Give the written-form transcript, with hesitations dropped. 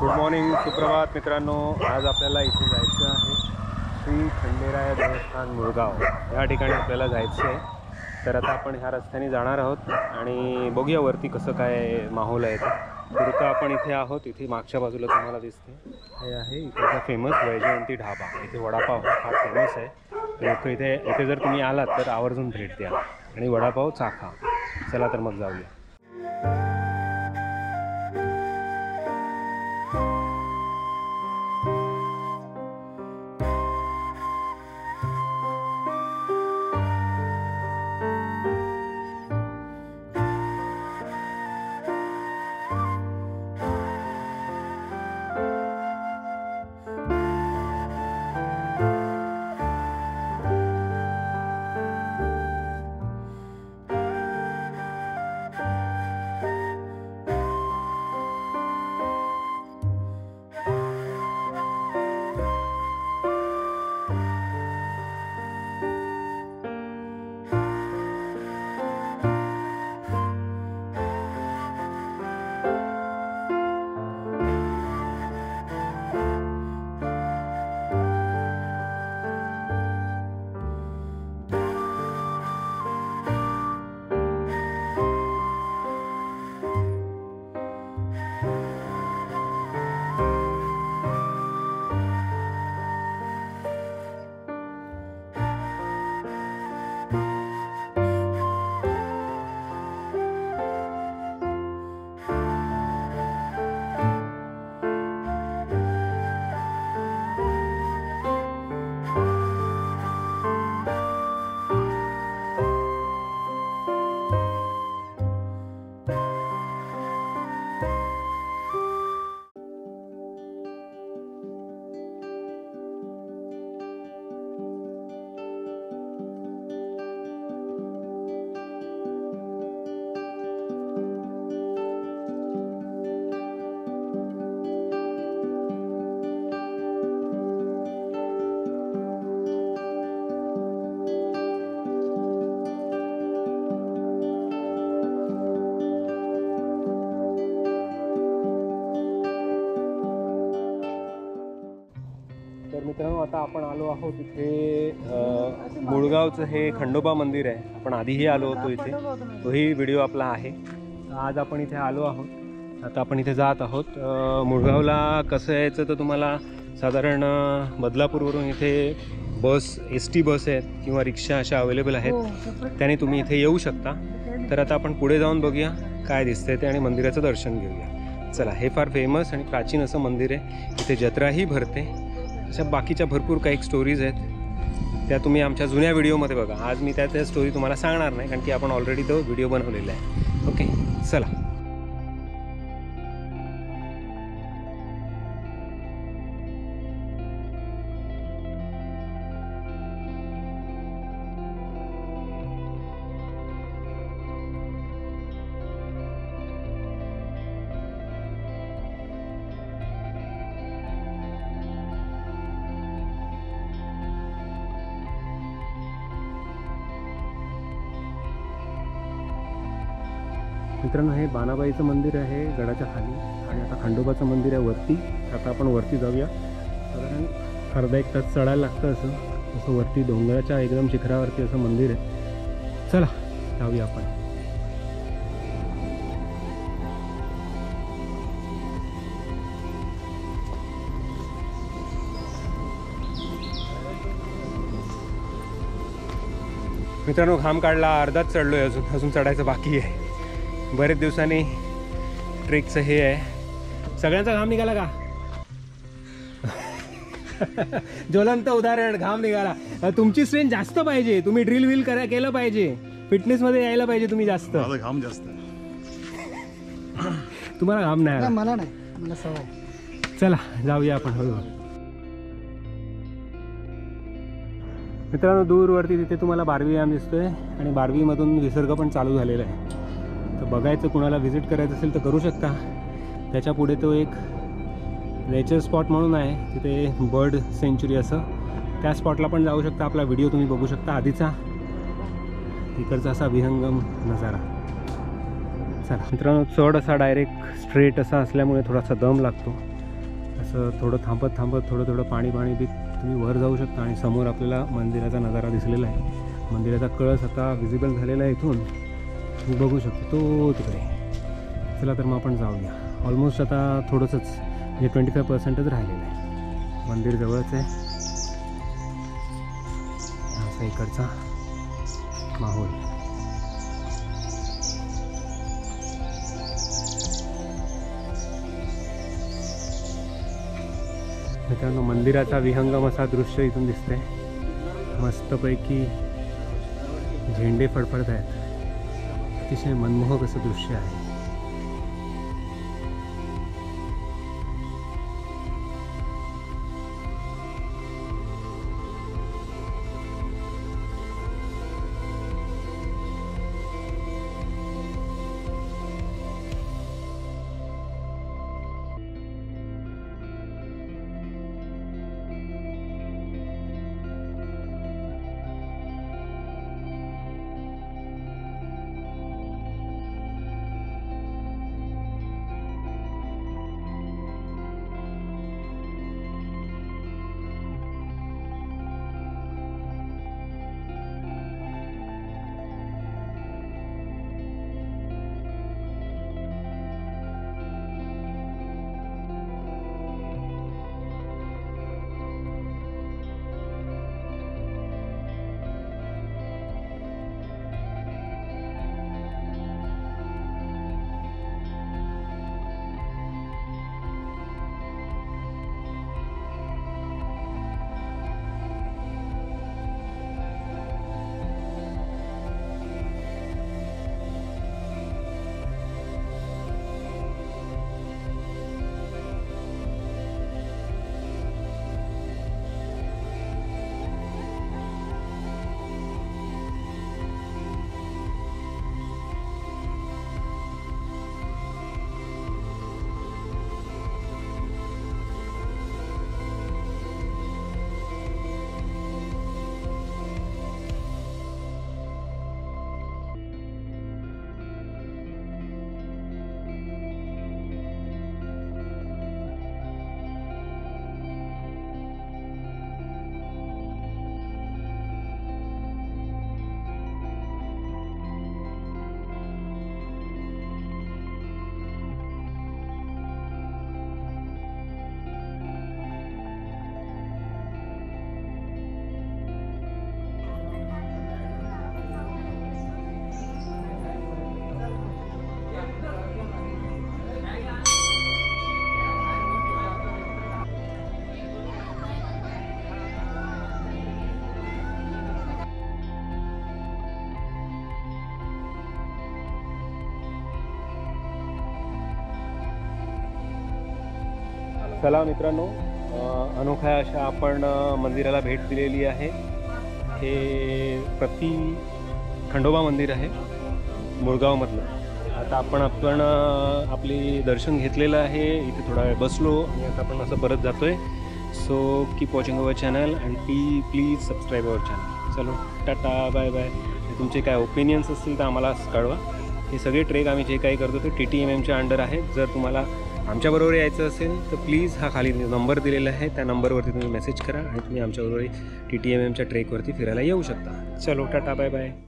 Good morning, सुप्रभात मित्रांनो. आज आपल्याला इथे जायचं आहे श्री खंडेराय देवस्थान मुळगाव या ठिकाणी आपल्याला जायचं आहे. तर आता आपण ह्या रस्त्याने जाणार आहोत आणि बघूया वरती कसं काय माहोल आहे. तर आपण इथे आहोत. इथे मागच्या बाजूला तुम्हाला दिसते हे आहे इकडचा फेमस वैजयंती ढाबा. इथे वडापाव हा फेमस आहे. तर इथे जर तुम्ही आलात तर आवर्जून भेट द्या आणि वडापाव चाखा. चला तर मग जाऊया. तर मित्रांनो, आता आपण आलो आहोत इथे मुळगावचं हे खंडोबा मंदिर आहे. आपण आधीही आलो होतो इथे, तोही व्हिडिओ आपला आहे. आज आपण इथे आलो आहोत. आता आपण इथे जात आहोत. मुळगावला कसं यायचं तर तुम्हाला साधारण बदलापूरवरून इथे बस ST बस आहेत किंवा रिक्षा अशा अवेलेबल आहेत. त्याने तुम्ही इथे येऊ शकता. तर आता आपण पुढे जाऊन बघूया काय दिसतंय ते आणि मंदिराचं दर्शन घेऊया. चला, हे फार फेमस आणि प्राचीन असं मंदिर आहे. इथे जत्राही भरते. अशा बाकीच्या भरपूर काही स्टोरीज आहेत, त्या तुम्ही आमच्या जुन्या व्हिडिओमध्ये बघा. आज मी त्या स्टोरी तुम्हाला सांगणार नाही, कारण की आपण ऑलरेडी तो व्हिडिओ बनवलेला आहे. ओके, चला. मित्रांनो, हे बाणाबाईचं मंदिर आहे गडाच्या खाली आणि आता खंडोबाचं मंदिर आहे वरती. आता आपण वरती जाऊया. साधारण अर्धा 1 तास चढायला लागतं असं वरती डोंगराच्या एकदम शिखरावरती असं मंदिर आहे. चला जाऊया आपण. मित्रांनो, घाम काढला, अर्धाच चढलोय, अजून चढायचं बाकी आहे. बरेच दिवसांनी ट्रेकचं हे आहे. सगळ्यांचा घाम निघाला का? ज्वलंत उदाहरण, घाम निघाला. तुमची स्ट्रेंथ जास्त पाहिजे. तुम्ही ड्रिल केलं पाहिजे. फिटनेसमध्ये यायला पाहिजे तुम्ही जास्त. घाम जास्त. तुम्हाला घाम नाही? मला नाही, मला सवय. चला जाऊया आपण हळूहळू. मित्रांनो, दूरवरती तिथे तुम्हाला बारवी डॅम दिसतोय आणि बारवीमधून विसर्ग पण चालू झालेला आहे. तर बघायचं, कुणाला व्हिजिट करायचं असेल तर करू शकता. त्याच्या पुढे तो एक नेचर स्पॉट म्हणून आहे, तिथे बर्ड सेंच्युरी असं, त्या स्पॉटला पण जाऊ शकता. आपला व्हिडिओ तुम्ही बघू शकता आधीचा. इकडचा असा विहंगम नजारा. चला मित्रांनो, चढ असा डायरेक्ट स्ट्रेट असा असल्यामुळे थोडासा दम लागतो. असं थोडं थांबत थोडं पाणी बी तुम्ही वर जाऊ शकता आणि समोर आपल्याला मंदिराचा नजारा दिसलेला आहे. मंदिराचा कळस आता विजिबल झालेला आहे इथून तुम्ही बघू शकता तो तिकडे. चला तर मग आपण जाऊया. ऑलमोस्ट आता थोडंसंच म्हणजे 25% राहिलेलं आहे. मंदिर जवळच आहे. असा इकडचा माहोल. मित्रांनो मंदिराचा विहंगम असा दृश्य इथून दिसतंय. मस्तपैकी झेंडे फडफडत आहेत. अतिशय मनमोहक असं दृश्य आहे. चला मित्रांनो, अनोख्या अशा आपण मंदिराला भेट दिलेली आहे. हे प्रति खंडोबा मंदिर आहे मुळगावमधलं. आता आपण आपली दर्शन घेतलेलं आहे. इथे थोडा वेळ बसलो आणि आता आपण असं परत जातोय. So keep watching our channel and please subscribe our channel. चलो टाटा बाय बाय. तुमचे काय ओपिनियन्स असतील तर आम्हाला कळवा. हे सगळे ट्रेक आम्ही जे काही करतो ते TTMMच्या अंडर आहेत. जर तुम्हाला आमच्याबरोबर यायचं असेल तर प्लीज हा खाली नंबर दिलेला आहे, त्या नंबरवरती तुम्ही मेसेज करा आणि तुम्ही आमच्याबरोबर TTMMच्या ट्रेकवरती फिरायला येऊ शकता. चलो टाटा बाय बाय.